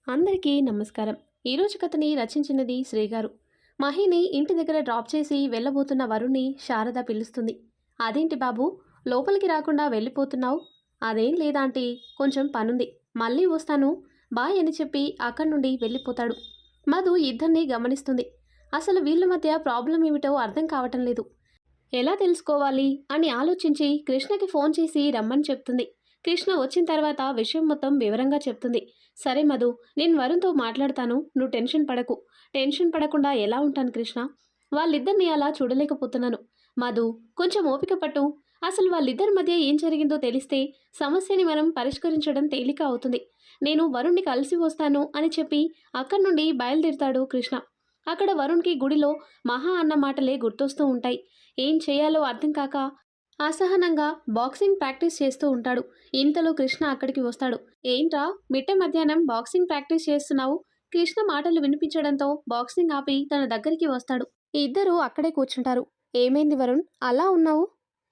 అందరికీ నమస్కారం. ఈరోజు కథని రచించినది శ్రీగారు. మహిని ఇంటి దగ్గర డ్రాప్ చేసి వెళ్ళబోతున్న వరుణ్ణి శారద పిలుస్తుంది. అదేంటి బాబు, లోపలికి రాకుండా వెళ్ళిపోతున్నావు? అదేం లేదాంటీ, కొంచెం పనుంది, మళ్ళీ వస్తాను, బాయ్ అని చెప్పి అక్కడి నుండి వెళ్ళిపోతాడు. మధు ఇద్దరిని గమనిస్తుంది. అసలు వీళ్ళ మధ్య ప్రాబ్లం ఏమిటో అర్థం కావటం లేదు. ఎలా తెలుసుకోవాలి అని ఆలోచించి కృష్ణకి ఫోన్ చేసి రమ్మని చెప్తుంది. కృష్ణ వచ్చిన తర్వాత విషయం మొత్తం వివరంగా చెప్తుంది. సరే మధు, నేను వరుణ్తో మాట్లాడతాను, నువ్వు టెన్షన్ పడకు. టెన్షన్ పడకుండా ఎలా ఉంటాను కృష్ణ? వాళ్ళిద్దరిని అలా చూడలేకపోతున్నాను. మధు, కొంచెం ఓపిక పట్టు. అసలు వాళ్ళిద్దరి మధ్య ఏం జరిగిందో తెలిస్తే సమస్యని మనం పరిష్కరించడం తేలిక అవుతుంది. నేను వరుణ్ణి కలిసి వస్తాను అని చెప్పి అక్కడి నుండి బయలుదేరుతాడు కృష్ణ. అక్కడ వరుణ్కి గుడిలో మహా అన్న మాటలే గుర్తొస్తూ ఉంటాయి. ఏం చేయాలో అర్థం కాక అసహనంగా బాక్సింగ్ ప్రాక్టీస్ చేస్తూ ఉంటాడు. ఇంతలో కృష్ణ అక్కడికి వస్తాడు. ఏంట్రా, మిట్ట మధ్యాహ్నం బాక్సింగ్ ప్రాక్టీస్ చేస్తున్నావు? కృష్ణ మాటలు వినిపించడంతో బాక్సింగ్ ఆపి తన దగ్గరికి వస్తాడు. ఇద్దరూ అక్కడే కూర్చుంటారు. ఏమైంది వరుణ్, అలా ఉన్నావు?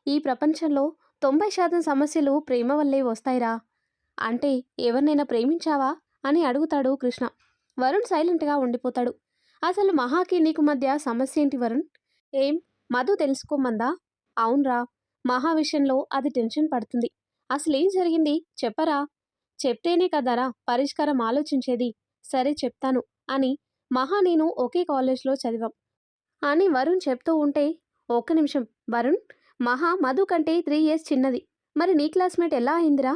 ఈ ప్రపంచంలో 90% సమస్యలు ప్రేమ వల్లే వస్తాయిరా. అంటే ఎవరినైనా ప్రేమించావా అని అడుగుతాడు కృష్ణ. వరుణ్ సైలెంట్గా ఉండిపోతాడు. అసలు మహాకి నీకు మధ్య సమస్య ఏంటి వరుణ్? ఏం, మధు తెలుసుకోమందా? అవునరా, మహా విషయంలో అది టెన్షన్ పడుతుంది. అసలేం జరిగింది చెప్పరా? చెప్తేనే కదరా పరిష్కారం ఆలోచించేది. సరే చెప్తాను అని మహా నేను ఒకే కాలేజ్లో చదివాం అని వరుణ్ చెప్తూ ఉంటే, ఒక్క నిమిషం వరుణ్, మహా మధు కంటే 3 years చిన్నది. మరి నీ క్లాస్మేట్ ఎలా అయిందిరా?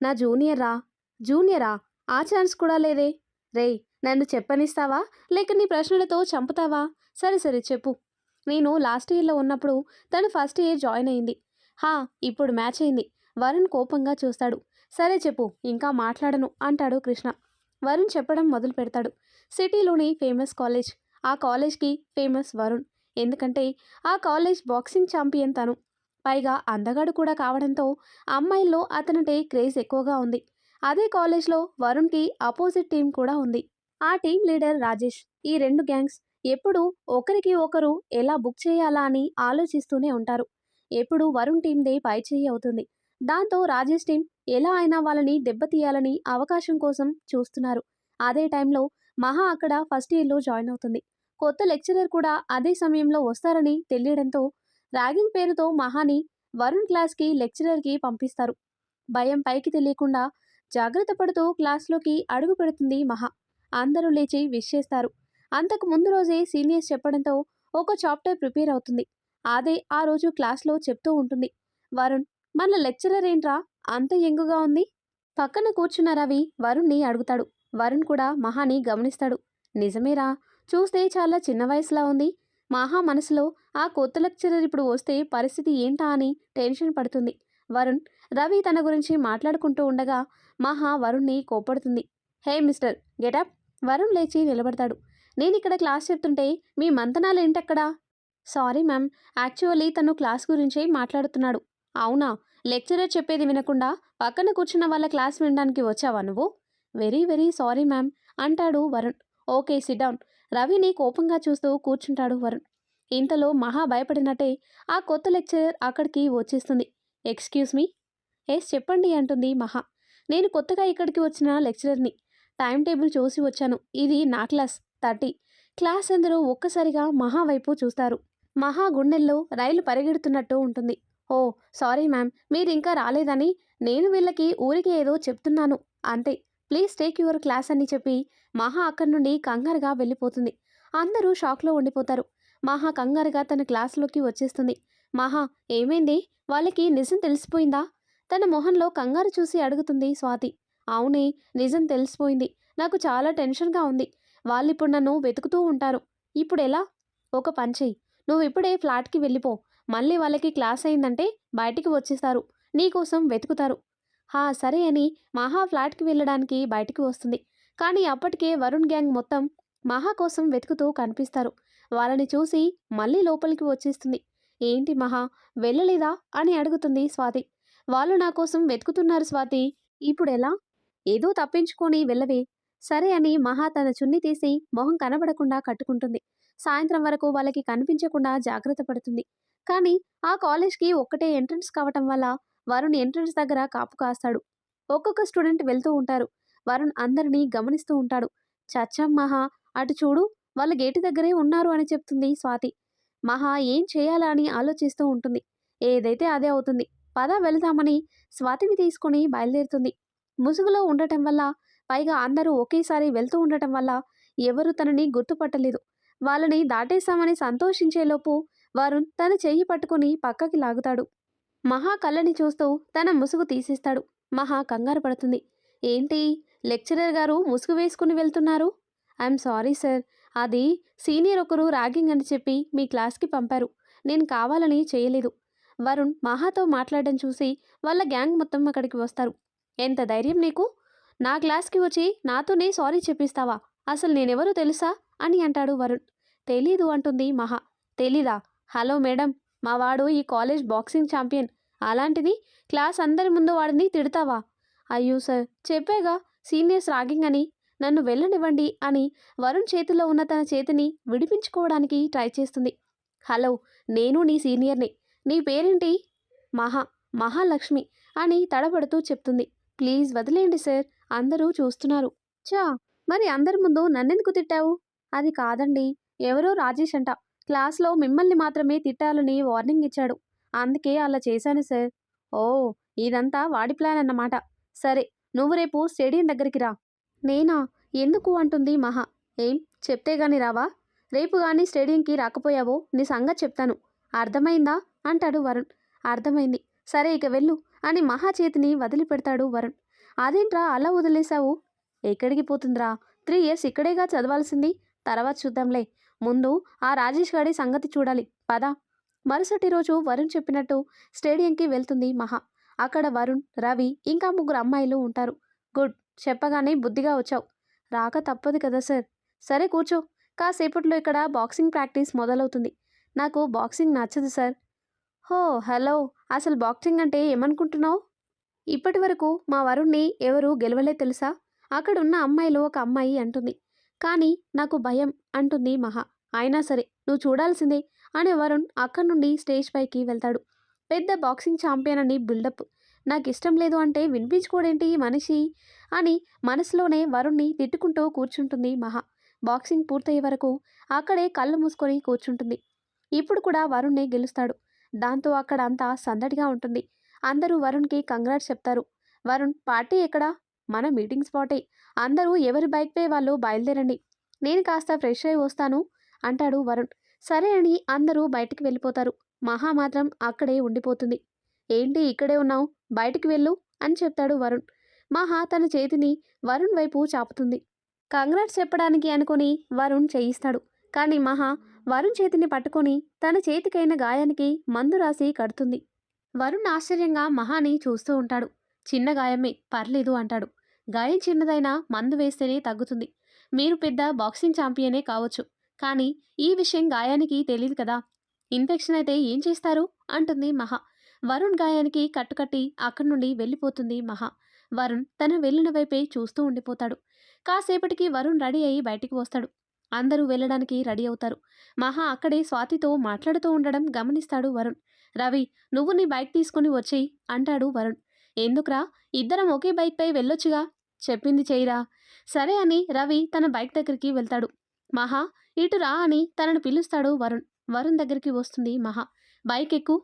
నా జూనియర్ రా. జూనియరా? ఆ ఛాన్స్ కూడా లేదే. రేయ్, నన్ను చెప్పనిస్తావా లేక నీ ప్రశ్నలతో చంపుతావా? సరే సరే చెప్పు. నేను లాస్ట్ ఇయర్లో ఉన్నప్పుడు తను ఫస్ట్ ఇయర్ జాయిన్ అయింది. హా, ఇప్పుడు మ్యాచ్ అయింది. వరుణ్ కోపంగా చూస్తాడు. సరే చెప్పు, ఇంకా మాట్లాడను అంటాడు కృష్ణ. వరుణ్ చెప్పడం మొదలు పెడతాడు. సిటీలోని ఫేమస్ కాలేజ్. ఆ కాలేజ్కి ఫేమస్ వరుణ్. ఎందుకంటే ఆ కాలేజ్ బాక్సింగ్ ఛాంపియన్ తను. పైగా అందగాడు కూడా కావడంతో అమ్మాయిల్లో అతనంటే క్రేజ్ ఎక్కువగా ఉంది. అదే కాలేజ్లో వరుణ్కి అపోజిట్ టీం కూడా ఉంది. ఆ టీం లీడర్ రాజేష్. ఈ రెండు గ్యాంగ్స్ ఎప్పుడూ ఒకరికి ఒకరు ఎలా బుక్ చేయాలా అని ఆలోచిస్తూనే ఉంటారు. ఎప్పుడు వరుణ్ టీందే పైచేయి అవుతుంది. దాంతో రాజేష్ టీం ఎలా అయినా వాళ్ళని దెబ్బతీయాలని అవకాశం కోసం చూస్తున్నారు. అదే టైంలో మహా అక్కడ ఫస్ట్ ఇయర్లో జాయిన్ అవుతుంది. కొత్త లెక్చరర్ కూడా అదే సమయంలో వస్తారని తెలియడంతో ర్యాగింగ్ పేరుతో మహాని వరుణ్ క్లాస్కి లెక్చరర్కి పంపిస్తారు. భయం పైకి తెలియకుండా జాగ్రత్త పడుతూ క్లాస్లోకి అడుగు పెడుతుంది మహా. అందరూ లేచి విష్ చేస్తారు. అంతకు ముందు రోజే సీనియర్స్ చెప్పడంతో ఒక చాప్టర్ ప్రిపేర్ అవుతుంది. అదే ఆ రోజు క్లాస్లో చెప్తూ ఉంటుంది. వరుణ్, మన లెక్చరర్ ఏంట్రా అంత యంగుగా ఉంది? పక్కన కూర్చున్న రవి వరుణ్ణి అడుగుతాడు. వరుణ్ కూడా మహాని గమనిస్తాడు. నిజమేరా, చూస్తే చాలా చిన్న వయసులా ఉంది. మహా మనసులో ఆ కొత్త లెక్చరర్ ఇప్పుడు వస్తే పరిస్థితి ఏంటా అని టెన్షన్ పడుతుంది. వరుణ్, రవి తన గురించి మాట్లాడుకుంటూ ఉండగా మహా వరుణ్ణి కోప్పడుతుంది. Hey mister, get up. వరుణ్ లేచి నిలబడతాడు. నేనిక్కడ క్లాస్ చెప్తుంటే మీ మంతనాలేంటక్కడా? సారీ మ్యామ్, యాక్చువల్లీ తను క్లాస్ గురించే మాట్లాడుతున్నాడు. అవునా? లెక్చరర్ చెప్పేది వినకుండా పక్కన కూర్చున్న వాళ్ళ క్లాస్ వినడానికి వచ్చావా నువ్వు? వెరీ వెరీ సారీ మ్యామ్ అంటాడు వరుణ్. Okay, SIT down. రవిని కోపంగా చూస్తూ కూర్చుంటాడు వరుణ్. ఇంతలో మహా భయపడినట్టే ఆ కొత్త లెక్చరర్ అక్కడికి వచ్చేస్తుంది. Excuse me. ఎస్ చెప్పండి అంటుంది మహా. నేను కొత్తగా ఇక్కడికి వచ్చిన లెక్చరర్ని. టైం టేబుల్ చూసి వచ్చాను. ఇది నా క్లాస్ 30. క్లాస్ అందరూ ఒక్కసారిగా మహా వైపు చూస్తారు. మహా గుండెల్లో రైలు పరిగెడుతున్నట్టు ఉంటుంది. ఓ సారీ మ్యామ్, మీరు ఇంకా రాలేదని. నేను వీళ్ళకి ఊరికి ఏదో చెప్తున్నాను అంతే. ప్లీజ్ టేక్ యువర్ క్లాస్ అని చెప్పి మహా అక్కడి నుండి కంగారుగా వెళ్ళిపోతుంది. అందరూ షాక్లో ఉండిపోతారు. మహా కంగారుగా తన క్లాస్లోకి వచ్చేస్తుంది. మహా, ఏమైంది? వాళ్ళకి నిజం తెలిసిపోయిందా? తన మొహంలో కంగారు చూసి అడుగుతుంది స్వాతి. అవునే, నిజం తెలిసిపోయింది. నాకు చాలా టెన్షన్గా ఉంది. వాళ్ళిప్పుడు నన్ను వెతుకుతూ ఉంటారు. ఇప్పుడెలా? ఒక పని చెయ్యి, నువ్వు ఇప్పుడే ఫ్లాట్కి వెళ్ళిపో. మళ్ళీ వాళ్ళకి క్లాస్ అయిందంటే బయటికి వచ్చేస్తారు, నీకోసం వెతుకుతారు. హా సరే అని మహా ఫ్లాట్కి వెళ్ళడానికి బయటికి వస్తుంది. కానీ అప్పటికే వరుణ్ గ్యాంగ్ మొత్తం మహా కోసం వెతుకుతూ కనిపిస్తారు. వాళ్ళని చూసి మళ్ళీ లోపలికి వచ్చేస్తుంది. ఏంటి మహా, వెళ్ళలేదా అని అడుగుతుంది స్వాతి. వాళ్ళు నా కోసం వెతుకుతున్నారు స్వాతి. ఇప్పుడెలా? ఏదో తప్పించుకొని వెళ్ళవే. సరే అని మహా తన చున్నీ తీసి మొహం కనబడకుండా కట్టుకుంటుంది. సాయంత్రం వరకు వాళ్ళకి కనిపించకుండా జాగ్రత్త పడుతుంది. కానీ ఆ కాలేజ్కి ఒక్కటే ఎంట్రన్స్ కావటం వల్ల వరుణ్ ఎంట్రన్స్ దగ్గర కాపు కాస్తాడు. ఒక్కొక్క స్టూడెంట్ వెళ్తూ ఉంటారు. వరుణ్ అందరినీ గమనిస్తూ ఉంటాడు. చచ్చం మహా, అటు చూడు, వాళ్ళ గేటు దగ్గరే ఉన్నారు అని చెప్తుంది స్వాతి. మహా ఏం చేయాలా అని ఆలోచిస్తూ ఉంటుంది. ఏదైతే అదే అవుతుంది. పద వెళదామని స్వాతిని తీసుకుని బయలుదేరుతుంది. ముసుగులో ఉండటం వల్ల, పైగా అందరూ ఒకేసారి వెళ్తూ ఉండటం వల్ల ఎవరు తనని గుర్తుపట్టలేదు. వాళ్ళని దాటేశామని సంతోషించేలోపు వరుణ్ తన చెయ్యి పట్టుకుని పక్కకి లాగుతాడు. మహా కళ్ళని చూస్తూ తన ముసుగు తీసేస్తాడు. మహా కంగారు పడుతుంది. ఏంటి, లెక్చరర్ గారు ముసుగు వేసుకుని వెళ్తున్నారు? ఐఎమ్ సారీ సార్, అది సీనియర్ ఒకరు ర్యాగింగ్ అని చెప్పి మీ క్లాస్కి పంపారు. నేను కావాలని చేయలేదు. వరుణ్ మహాతో మాట్లాడడం చూసి వాళ్ళ గ్యాంగ్ మొత్తం అక్కడికి వస్తారు. ఎంత ధైర్యం నీకు? నా క్లాస్కి వచ్చి నాతోనే సారీ చెప్పిస్తావా? అసలు నేనెవరో తెలుసా అని అంటాడు వరుణ్. తెలీదు అంటుంది మహా. తెలీదా? హలో మేడం, మా వాడు ఈ కాలేజ్ బాక్సింగ్ ఛాంపియన్. అలాంటిది క్లాస్ అందరి ముందు వాడిని తిడతావా? అయ్యో సార్, చెప్పాగా సీనియర్స్ ర్యాగింగ్ అని, నన్ను వెళ్ళనివ్వండి అని వరుణ్ చేతిలో ఉన్న తన చేతిని విడిపించుకోవడానికి ట్రై చేస్తుంది. హలో, నేను నీ సీనియర్ని. నీ పేరేంటి? మహా. మహాలక్ష్మి అని తడబడుతూ చెప్తుంది. ప్లీజ్ వదిలేయండి సార్, అందరూ చూస్తున్నారు. చా, మరి అందరి ముందు నన్నెందుకు తిట్టావు? అది కాదండి, ఎవరో రాజేష్ అంట క్లాస్లో మిమ్మల్ని మాత్రమే తిట్టాలని వార్నింగ్ ఇచ్చాడు. అందుకే అలా చేశాను సార్. ఓ, ఇదంతా వాడి ప్లాన్ అన్నమాట. సరే, నువ్వు రేపు స్టేడియం దగ్గరికి రా. నేనా? ఎందుకు అంటుంది మహా. ఏం, చెప్తే గాని రావా? రేపు గాని స్టేడియంకి రాకపోయావో నీ సంగతి చెప్తాను. అర్థమైందా అంటాడు వరుణ్. అర్థమైంది, సరే ఇక వెళ్ళు అని మహా చేతిని వదిలిపెడతాడు వరుణ్. అదేంట్రా అలా వదిలేశావు? ఎక్కడికి పోతుందిరా, 3 ఇయర్స్ ఇక్కడేగా చదవాల్సింది. తర్వాత చూద్దాంలే, ముందు ఆ రాజేష్ గాడి సంగతి చూడాలి. పద. మరుసటి రోజు వరుణ్ చెప్పినట్టు స్టేడియంకి వెళ్తుంది మహా. అక్కడ వరుణ్, రవి ఇంకా 3 అమ్మాయిలు ఉంటారు. గుడ్, చెప్పగానే బుద్ధిగా వచ్చావు. రాక తప్పదు కదా సార్. సరే కూర్చో, కాసేపట్లో ఇక్కడ బాక్సింగ్ ప్రాక్టీస్ మొదలవుతుంది. నాకు బాక్సింగ్ నచ్చదు సార్. హో హలో, అసలు బాక్సింగ్ అంటే ఏమనుకుంటున్నావు? ఇప్పటి వరకు మా వరుణ్ణి ఎవరూ గెలవలే తెలుసా? అక్కడున్న అమ్మాయిలో ఒక అమ్మాయి అంటుంది. కానీ నాకు భయం అంటుంది మహా. అయినా సరే నువ్వు చూడాల్సిందే అని వరుణ్ అక్కడి నుండి స్టేజ్ పైకి వెళ్తాడు. పెద్ద బాక్సింగ్ ఛాంపియన్ అని బిల్డప్. నాకు ఇష్టం లేదు అంటే వినిపించుకోడేంటి ఈ మనిషి అని మనసులోనే వరుణ్ణి తిట్టుకుంటూ కూర్చుంటుంది మహా. బాక్సింగ్ పూర్తయ్యే వరకు అక్కడే కళ్ళు మూసుకొని కూర్చుంటుంది. ఇప్పుడు కూడా వరుణ్ణే గెలుస్తాడు. దాంతో అక్కడ అంతా సందడిగా ఉంటుంది. అందరూ వరుణ్కి కంగ్రాట్స్ చెప్తారు. వరుణ్, పార్టీ ఎక్కడా? మన మీటింగ్ స్పాటే. అందరూ ఎవరి బైక్పై వాళ్ళు బయలుదేరండి. నేను కాస్త ఫ్రెష్ అయి వస్తాను అంటాడు వరుణ్. సరే అని అందరూ బయటికి వెళ్ళిపోతారు. మహా మాత్రం అక్కడే ఉండిపోతుంది. ఏంటి ఇక్కడే ఉన్నావు, బయటికి వెళ్ళు అని చెప్తాడు వరుణ్. మహా తన చేతిని వరుణ్ వైపు చాపుతుంది. కంగ్రాట్స్ చెప్పడానికి అనుకుని వరుణ్ చేయిస్తాడు. కానీ మహా వరుణ్ చేతిని పట్టుకొని తన చేతికైన గాయానికి మందు రాసి కడుతుంది. వరుణ్ ఆశ్చర్యంగా మహాని చూస్తూ ఉంటాడు. చిన్న గాయమే, పర్లేదు అంటాడు. గాయం చిన్నదైనా మందు వేస్తేనే తగ్గుతుంది. మీరు పెద్ద బాక్సింగ్ ఛాంపియనే కావచ్చు, కానీ ఈ విషయం గాయానికి తెలియదు కదా. ఇన్ఫెక్షన్ అయితే ఏం చేస్తారు అంటుంది మహా. వరుణ్ గాయానికి కట్టుకట్టి అక్కడి నుండి వెళ్ళిపోతుంది మహా. వరుణ్ తన వెళ్ళిన వైపే చూస్తూ ఉండిపోతాడు. కాసేపటికి వరుణ్ రెడీ అయ్యి బయటికి వస్తాడు. అందరూ వెళ్ళడానికి రెడీ అవుతారు. మహా అక్కడే స్వాతితో మాట్లాడుతూ ఉండడం గమనిస్తాడు వరుణ్. రవి, నువ్వు నీ బైక్ తీసుకుని వచ్చేయి అంటాడు వరుణ్. ఎందుకురా, ఇద్దరం ఒకే బైక్పై వెళ్ళొచ్చుగా. చెప్పింది చెయ్యిరా. సరే అని రవి తన బైక్ దగ్గరికి వెళ్తాడు. మహా, ఇటు రా అని తనను పిలుస్తాడు వరుణ్. వరుణ్ దగ్గరికి వస్తుంది మహా. బైక్ ఎక్కు.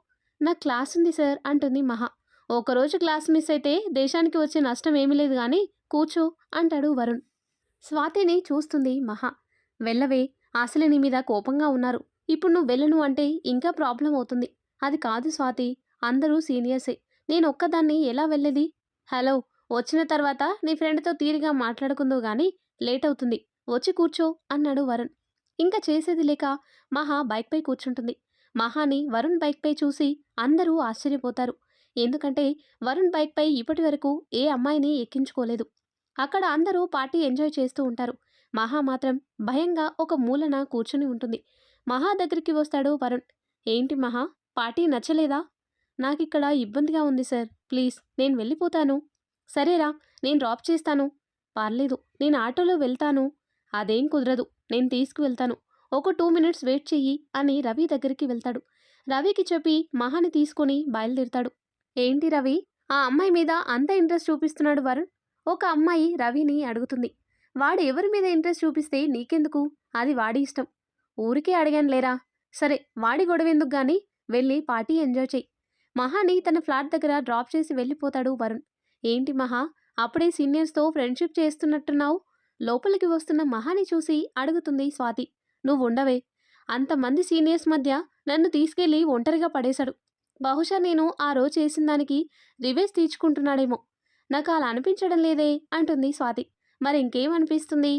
నాకు క్లాస్ ఉంది సార్ అంటుంది మహా. ఒకరోజు క్లాస్ మిస్ అయితే దేశానికి వచ్చే నష్టం ఏమీ లేదు కానీ కూర్చో అంటాడు వరుణ్. స్వాతిని చూస్తుంది మహా. వెళ్ళవే, అసలు నీ మీద కోపంగా ఉన్నారు. ఇప్పుడు నువ్వు వెళ్ళను అంటే ఇంకా ప్రాబ్లం అవుతుంది. అది కాదు స్వాతి, అందరూ సీనియర్సే. నేను ఒక్కదాన్ని ఎలా వెళ్ళేది? హలో, వచ్చిన తర్వాత నీ ఫ్రెండ్తో తీరిగా మాట్లాడుకుందువు గాని, లేట్ అవుతుంది. వచ్చి కూర్చో అన్నాడు వరుణ్. ఇంకా చేసేది లేక మహా బైక్పై కూర్చుంటుంది. మహాని వరుణ్ బైక్పై చూసి అందరూ ఆశ్చర్యపోతారు. ఎందుకంటే వరుణ్ బైక్పై ఇప్పటి వరకు ఏ అమ్మాయిని ఎక్కించుకోలేదు. అక్కడ అందరూ పార్టీ ఎంజాయ్ చేస్తూ ఉంటారు. మహా మాత్రం భయంగా ఒక మూలన కూర్చుని ఉంటుంది. మహా దగ్గరికి వస్తాడు వరుణ్. ఏంటి మహా, పార్టీ నచ్చలేదా? నాకిక్కడ ఇబ్బందిగా ఉంది సార్, ప్లీజ్ నేను వెళ్ళిపోతాను. సరేరా, నేను డ్రాప్ చేస్తాను. పర్లేదు, నేను ఆటోలో వెళ్తాను. అదేం కుదరదు, నేను తీసుకువెళ్తాను. ఒక 2 మినిట్స్ వెయిట్ చెయ్యి అని రవి దగ్గరికి వెళ్తాడు. రవికి చెప్పి మహాని తీసుకొని బయలుదేరుతాడు. ఏంటి రవి, ఆ అమ్మాయి మీద అంత ఇంట్రెస్ట్ చూపిస్తున్నాడు వరుణ్? ఒక అమ్మాయి రవిని అడుగుతుంది. వాడు ఎవరి మీద ఇంట్రెస్ట్ చూపిస్తే నీకెందుకు? అది వాడి ఇష్టం. ఊరికే అడిగాను లేరా. సరే వాడి గొడవెందుకు గాని వెళ్ళి పార్టీ ఎంజాయ్ చెయ్యి. మహాని తన ఫ్లాట్ దగ్గర డ్రాప్ చేసి వెళ్ళిపోతాడు వరుణ్. ఏంటి మహా, అప్పుడే సీనియర్స్తో ఫ్రెండ్షిప్ చేస్తున్నట్టున్నావు? లోపలికి వస్తున్న మహాని చూసి అడుగుతుంది స్వాతి. నువ్వుండవే. అంతమంది సీనియర్స్ మధ్య నన్ను తీసుకెళ్లి ఒంటరిగా పడేశాడు. బహుశా నేను ఆ రోజు చేసిన దానికి రివేజ్ తీర్చుకుంటున్నాడేమో. నాకు అలా అనిపించడం లేదే అంటుంది స్వాతి. మరి ఇంకేం అనిపిస్తుంది?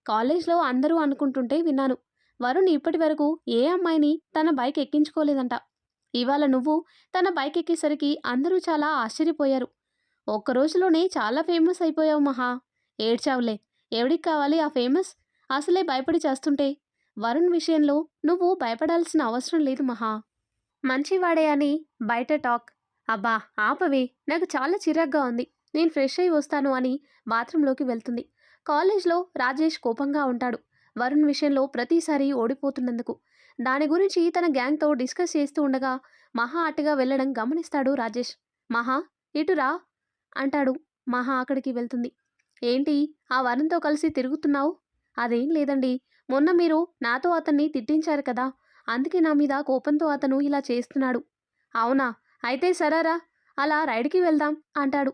కాలేజ్లో అందరూ అనుకుంటుంటే విన్నాను. వరుణ్ ఇప్పటి వరకు ఏ అమ్మాయిని తన బైక్ ఎక్కించుకోలేదంట. ఇవాళ నువ్వు తన బైక్ ఎక్కేసరికి అందరూ చాలా ఆశ్చర్యపోయారు. ఒక్క రోజులోనే చాలా ఫేమస్ అయిపోయావు మహా. ఏడ్చావులే. ఎవడికి కావాలి ఆ ఫేమస్? అసలే భయపడి చేస్తుంటే. వరుణ్ విషయంలో నువ్వు భయపడాల్సిన అవసరం లేదు మహా. మంచివాడే అని బయట టాక్. అబ్బా ఆపవే, నాకు చాలా చిరాగ్గా ఉంది. నేను ఫ్రెష్ అయి వస్తాను అని బాత్రూంలోకి వెళ్తుంది. కాలేజ్లో రాజేష్ కోపంగా ఉంటాడు వరుణ్ విషయంలో ప్రతిసారి ఓడిపోతున్నందుకు. దాని గురించి తన గ్యాంగ్తో డిస్కస్ చేస్తూ ఉండగా మహా అటుగా వెళ్ళడం గమనిస్తాడు రాజేష్. మహా ఇటురా అంటాడు. మహా అక్కడికి వెళ్తుంది. ఏంటి ఆ వరుణ్తో కలిసి తిరుగుతున్నావు? అదేం లేదండి. మొన్న మీరు నాతో అతన్ని తిట్టించారు కదా, అందుకే నా మీద కోపంతో అతను ఇలా చేస్తున్నాడు. అవునా? అయితే సరారా, అలా రైడ్కి వెళ్దాం అంటాడు.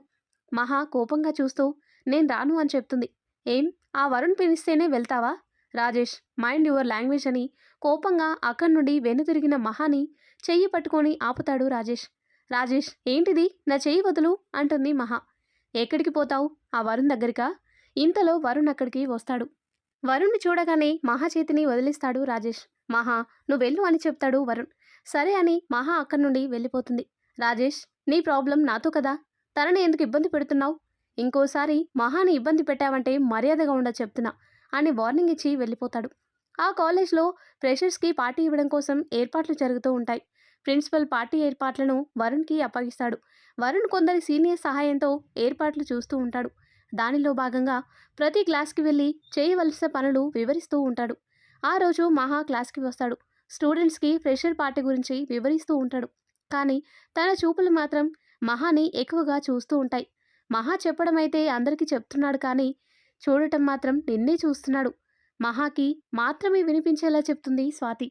మహా కోపంగా చూస్తూ నేను రాను అని చెప్తుంది. ఏం, ఆ వరుణ్ పిలిస్తేనే వెళ్తావా? రాజేష్ మైండ్ యువర్ లాంగ్వేజ్ అని కోపంగా అక్కడి నుండి వెనుతిరిగిన మహాని చెయ్యి పట్టుకొని ఆపుతాడు రాజేష్. రాజేష్ ఏంటిది, నా చెయ్యి వదులు అంటుంది మహా. ఎక్కడికి పోతావు? ఆ వరుణ్ దగ్గరికా? ఇంతలో వరుణ్ అక్కడికి వస్తాడు. వరుణ్ని చూడగానే మహా చేతిని వదిలిస్తాడు రాజేష్. మహా నువ్వెళ్ళు అని చెప్తాడు వరుణ్. సరే అని మహా అక్కడి నుండి వెళ్ళిపోతుంది. రాజేష్ నీ ప్రాబ్లం నాతో కదా, తనని ఎందుకు ఇబ్బంది పెడుతున్నావు? ఇంకోసారి మహాని ఇబ్బంది పెట్టావంటే మర్యాదగా ఉండదు చెప్తున్నా అని వార్నింగ్ ఇచ్చి వెళ్ళిపోతాడు. ఆ కాలేజ్లో ఫ్రెషర్స్కి పార్టీ ఇవ్వడం కోసం ఏర్పాట్లు జరుగుతూ ఉంటాయి. ప్రిన్సిపల్ పార్టీ ఏర్పాట్లను వరుణ్కి అప్పగిస్తాడు. వరుణ్ కొందరి సీనియర్ సహాయంతో ఏర్పాట్లు చూస్తూ ఉంటాడు. దానిలో భాగంగా ప్రతి క్లాస్కి వెళ్ళి చేయవలసిన పనులు వివరిస్తూ ఉంటాడు. ఆ రోజు మహా క్లాస్కి వస్తాడు. స్టూడెంట్స్కి ఫ్రెషర్ పార్టీ గురించి వివరిస్తూ ఉంటాడు. కానీ తన చూపులు మాత్రం మహాని ఎక్కువగా చూస్తూ ఉంటాయి. మహా చెప్పడం అయితే అందరికీ చెప్తున్నాడు కానీ చూడటం మాత్రం నిన్నే చూస్తున్నాడు. మహాకి మాత్రమే వినిపించేలా చెప్తుంది స్వాతి.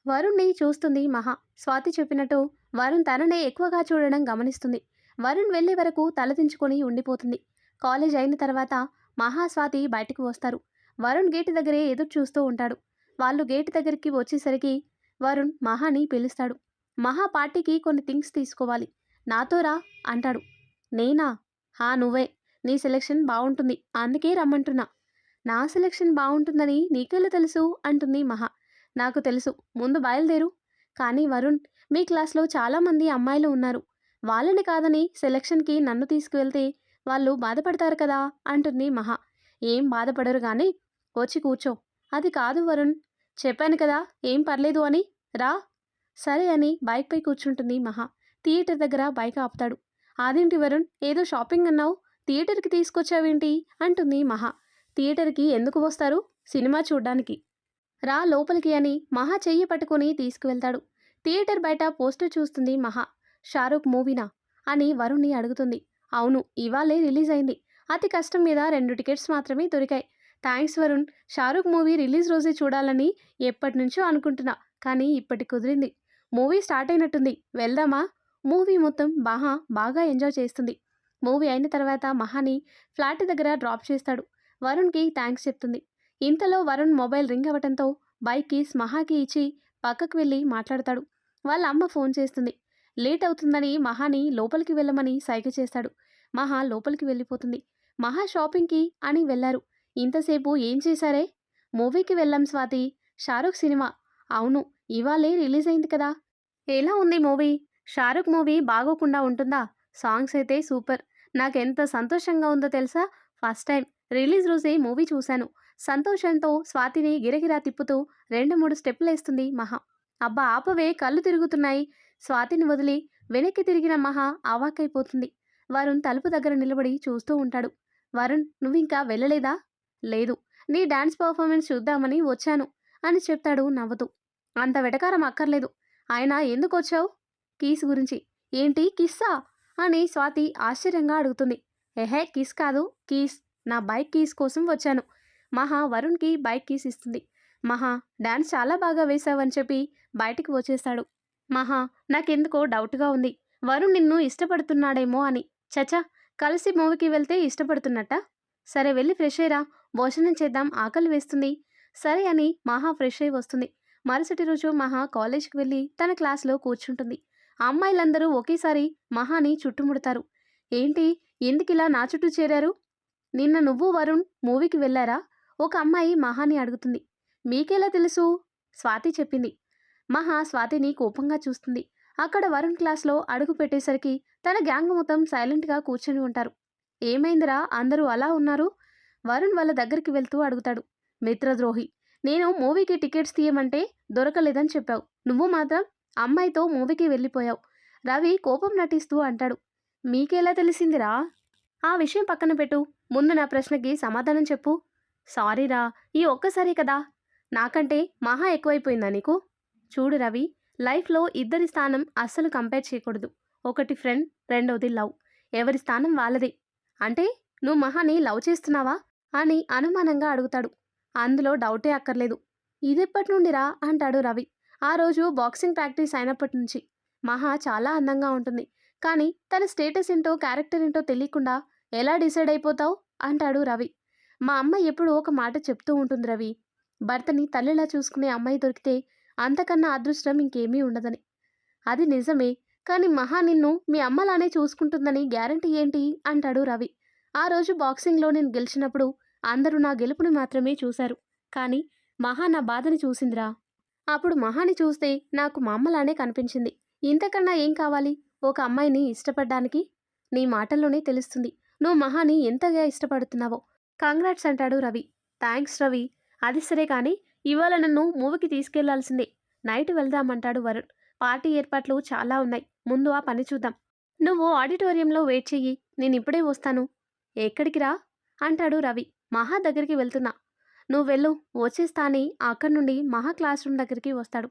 వరుణ్ణి చూస్తుంది మహా. స్వాతి చెప్పినట్టు వరుణ్ తననే ఎక్కువగా చూడడం గమనిస్తుంది. వరుణ్ వెళ్లే వరకు తలదించుకొని ఉండిపోతుంది. కాలేజ్ అయిన తర్వాత మహా స్వాతి బయటకు వస్తారు. వరుణ్ గేటు దగ్గరే ఎదురు చూస్తూ ఉంటాడు. వాళ్ళు గేటు దగ్గరికి వచ్చేసరికి వరుణ్ మహాని పిలుస్తాడు. మహా పార్టీకి కొన్ని థింగ్స్ తీసుకోవాలి, నాతో రా అంటాడు. నేనా? హా నువ్వే. నీ సెలెక్షన్ బాగుంటుంది అందుకే రమ్మంటున్నా. నా సెలెక్షన్ బాగుంటుందని నీకెలా తెలుసు అంటుంది మహా. నాకు తెలుసు, ముందు బయలుదేరు. కానీ వరుణ్, మీ క్లాస్లో చాలామంది అమ్మాయిలు ఉన్నారు. వాళ్ళని కాదని సెలక్షన్కి నన్ను తీసుకువెళ్తే వాళ్ళు బాధపడతారు కదా అంటుంది మహా. ఏం బాధపడరు కానీ వచ్చి కూర్చో. అది కాదు వరుణ్, చెప్పాను కదా ఏం పర్లేదు అని, రా. సరే అని బైక్పై కూర్చుంటుంది మహా. థియేటర్ దగ్గర బైక్ ఆపుతాడు. అదేంటి వరుణ్, ఏదో షాపింగ్ అన్నావు, థియేటర్కి తీసుకొచ్చావేంటి అంటుంది మహా. థియేటర్కి ఎందుకు వస్తారు? సినిమా చూడ్డానికి. రా లోపలికి అని మహా చెయ్యి పట్టుకొని తీసుకువెళ్తాడు. థియేటర్ బయట పోస్టర్ చూస్తుంది మహా. షారూఖ్ మూవీనా అని వరుణ్ని అడుగుతుంది. అవును, ఇవాళే రిలీజ్ అయింది. అతి కష్టం మీద 2 టికెట్స్ మాత్రమే దొరికాయి. Thanks Varun. Shah Rukh movie release రోజే చూడాలని ఎప్పటి నుంచో అనుకుంటున్నా, కానీ ఇప్పటి కుదిరింది. మూవీ స్టార్ట్ అయినట్టుంది, వెళ్దామా? మూవీ మొత్తం బాగా ఎంజాయ్ చేస్తుంది. మూవీ అయిన తర్వాత మహాని ఫ్లాట్ దగ్గర డ్రాప్ చేస్తాడు. వరుణ్కి థ్యాంక్స్ చెప్తుంది. ఇంతలో వరుణ్ మొబైల్ రింగ్ అవ్వడంతో బైక్ కీస్ మహాకి ఇచ్చి పక్కకు వెళ్ళి మాట్లాడతాడు. వాళ్ళ అమ్మ ఫోన్ చేస్తుంది. లేట్ అవుతుందని మహాని లోపలికి వెళ్ళమని సైగ చేస్తాడు. మహా లోపలికి వెళ్ళిపోతుంది. మహా షాపింగ్కి అని వెళ్లారు. ఇంతసేపు ఏం చేశారే? మూవీకి వెళ్ళాం స్వాతి. షారూఖ్ సినిమా. అవును, ఇవాళే రిలీజ్ అయింది కదా. ఎలా ఉంది మూవీ? షారూఖ్ మూవీ బాగోకుండా ఉంటుందా? సాంగ్స్ అయితే సూపర్. నాకెంత సంతోషంగా ఉందో తెలుసా? ఫస్ట్ టైం రిలీజ్ రోజే మూవీ చూశాను. సంతోషంతో స్వాతిని గిరగిరా తిప్పుతూ 2-3 స్టెప్పులేస్తుంది మహా. అబ్బా ఆపవే, కళ్ళు తిరుగుతున్నాయి. స్వాతిని వదిలి వెనక్కి తిరిగిన మహా అవాక్కైపోతుంది. వరుణ్ తలుపు దగ్గర నిలబడి చూస్తూ ఉంటాడు. వరుణ్, నువ్వింకా వెళ్ళలేదా? లేదు, నీ డాన్స్ పర్ఫార్మెన్స్ చూద్దామని వచ్చాను అని చెప్తాడు నవ్వుతూ. అంత వెటకారం అక్కర్లేదు. అయినా ఎందుకొచ్చావు? కీస్ గురించి. ఏంటి కిస్సా అని స్వాతి ఆశ్చర్యంగా అడుగుతుంది. ఎహే కీస్ కాదు, కీస్. నా బైక్ కీస్ కోసం వచ్చాను. మహా వరుణ్కి బైక్ కీస్ ఇస్తుంది. మహా డాన్స్ చాలా బాగా వేశావని చెప్పి బయటికి వచ్చేస్తాడు. మహా నాకెందుకో డౌట్గా ఉంది. వరుణ్ నిన్ను ఇష్టపడుతున్నాడేమో అని. చచా, కలిసి మూవీకి వెళ్తే ఇష్టపడుతున్నట్ట. సరే వెళ్ళి ఫ్రెష్ అయ్యిరా, భోజనం చేద్దాం, ఆకలి వేస్తుంది. సరే అని మహా ఫ్రెష్ అయి వస్తుంది. మరుసటి రోజు మహా కాలేజ్కి వెళ్ళి తన క్లాస్లో కూర్చుంటుంది. అమ్మాయిలందరూ ఒకేసారి మహాని చుట్టుముడతారు. ఏంటి, ఎందుకిలా నా చుట్టూ చేరారు? నిన్న నువ్వు వరుణ్ మూవీకి వెళ్ళారా? ఒక అమ్మాయి మహాని అడుగుతుంది. మీకెలా తెలుసు? స్వాతి చెప్పింది. మహా స్వాతిని కోపంగా చూస్తుంది. అక్కడ వరుణ్ క్లాస్లో అడుగు పెట్టేసరికి తన గ్యాంగ్ మొత్తం సైలెంట్గా కూర్చొని ఉంటారు. ఏమైందిరా అందరూ అలా ఉన్నారు? వరుణ్ వాళ్ళ దగ్గరికి వెళ్తూ అడుగుతాడు. మిత్రద్రోహి, నేను మూవీకి టికెట్స్ తీయమంటే దొరకలేదని చెప్పావు. నువ్వు మాత్రం అమ్మాయితో మూవీకి వెళ్ళిపోయావు. రవి కోపం నటిస్తూ అంటాడు. మీకెలా తెలిసిందిరా? ఆ విషయం పక్కన పెట్టు, ముందు నా ప్రశ్నకి సమాధానం చెప్పు. సారీరా, ఈ ఒక్కసారి కదా. నాకంటే మహా ఎక్కువైపోయిందా నీకు? చూడు రవి, లైఫ్లో ఇద్దరి స్థానం అస్సలు కంపేర్ చేయకూడదు. ఒకటి ఫ్రెండ్, రెండోది లవ్. ఎవరి స్థానం వాళ్ళదే. అంటే నువ్వు మహాని లవ్ చేస్తున్నావా అని అనుమానంగా అడుగుతాడు. అందులో డౌటే అక్కర్లేదు. ఇదెప్పటి నుండిరా అంటాడు రవి. ఆ రోజు బాక్సింగ్ ప్రాక్టీస్ అయినప్పటి నుంచి. మహా చాలా అందంగా ఉంటుంది. కానీ తన స్టేటస్ ఏంటో క్యారెక్టర్ ఏంటో తెలియకుండా ఎలా డిసైడ్ అయిపోతావు అంటాడు రవి. మా అమ్మ ఎప్పుడూ ఒక మాట చెప్తూ ఉంటుంది రవి. భర్తని తల్లిలా చూసుకునే అమ్మాయి దొరికితే అంతకన్నా అదృష్టం ఇంకేమీ ఉండదని. అది నిజమే. కానీ మహా నిన్ను మీ అమ్మలానే చూసుకుంటుందని గ్యారంటీ ఏంటి అంటాడు రవి. ఆ రోజు బాక్సింగ్లో నేను గెలిచినప్పుడు అందరూ నా గెలుపుని మాత్రమే చూశారు. కానీ మహా నా బాధని చూసిందిరా. అప్పుడు మహాని చూస్తే నాకు మా అమ్మలానే కనిపించింది. ఇంతకన్నా ఏం కావాలి ఒక అమ్మాయిని ఇష్టపడ్డానికి? నీ మాటల్లోనే తెలుస్తుంది నువ్వు మహాని ఎంతగా ఇష్టపడుతున్నావో. కంగ్రాట్స్ అంటాడు రవి. థ్యాంక్స్ రవి. అది సరే కానీ ఇవాళ నన్ను మూవీకి తీసుకెళ్లాల్సిందే. నైట్ వెళ్దామంటాడు వరుణ్. పార్టీ ఏర్పాట్లు చాలా ఉన్నాయి. ముందు ఆ పని చూద్దాం. నువ్వు ఆడిటోరియంలో వెయిట్ చెయ్యి, నేను ఇప్పుడే వస్తాను. ఎక్కడికి రా అంటాడు రవి. మహా దగ్గరికి వెళ్తున్నా. నువ్వు వెళ్ళు, వచ్చేస్తా అని అక్కడి నుండి మహా క్లాస్ రూమ్ దగ్గరికి వస్తాడు.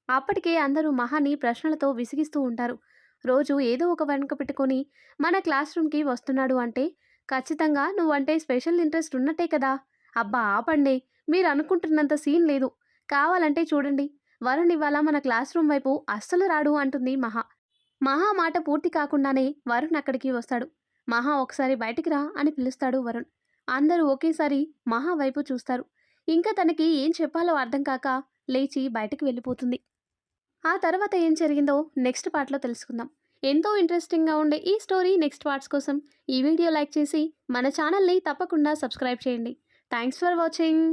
అప్పటికే అందరూ మహాని ప్రశ్నలతో విసిగిస్తూ ఉంటారు. రోజు ఏదో ఒక వెనుక పెట్టుకొని మన క్లాస్ రూమ్కి వస్తున్నాడు అంటే ఖచ్చితంగా నువ్వంటే స్పెషల్ ఇంట్రెస్ట్ ఉన్నట్టే కదా. అబ్బా ఆపండి, మీరు అనుకుంటున్నంత సీన్ లేదు. కావాలంటే చూడండి, వరుణ్ ఇవాళ మన క్లాస్ రూమ్ వైపు అస్సలు రాడు అంటుంది మహా. మహా మాట పూర్తి కాకుండానే వరుణ్ అక్కడికి వస్తాడు. మహా ఒకసారి బయటికి రా అని పిలుస్తాడు వరుణ్. అందరూ ఒకేసారి మహా వైపు చూస్తారు. ఇంకా తనకి ఏం చెప్పాలో అర్థం కాక లేచి బయటికి వెళ్ళిపోతుంది. ఆ తర్వాత ఏం జరిగిందో నెక్స్ట్ పార్ట్లో తెలుసుకుందాం. ఎంతో ఇంట్రెస్టింగ్గా ఉండే ఈ స్టోరీ నెక్స్ట్ పార్ట్స్ కోసం ఈ వీడియో లైక్ చేసి మన ఛానల్ని తప్పకుండా సబ్స్క్రైబ్ చేయండి. Thanks for watching.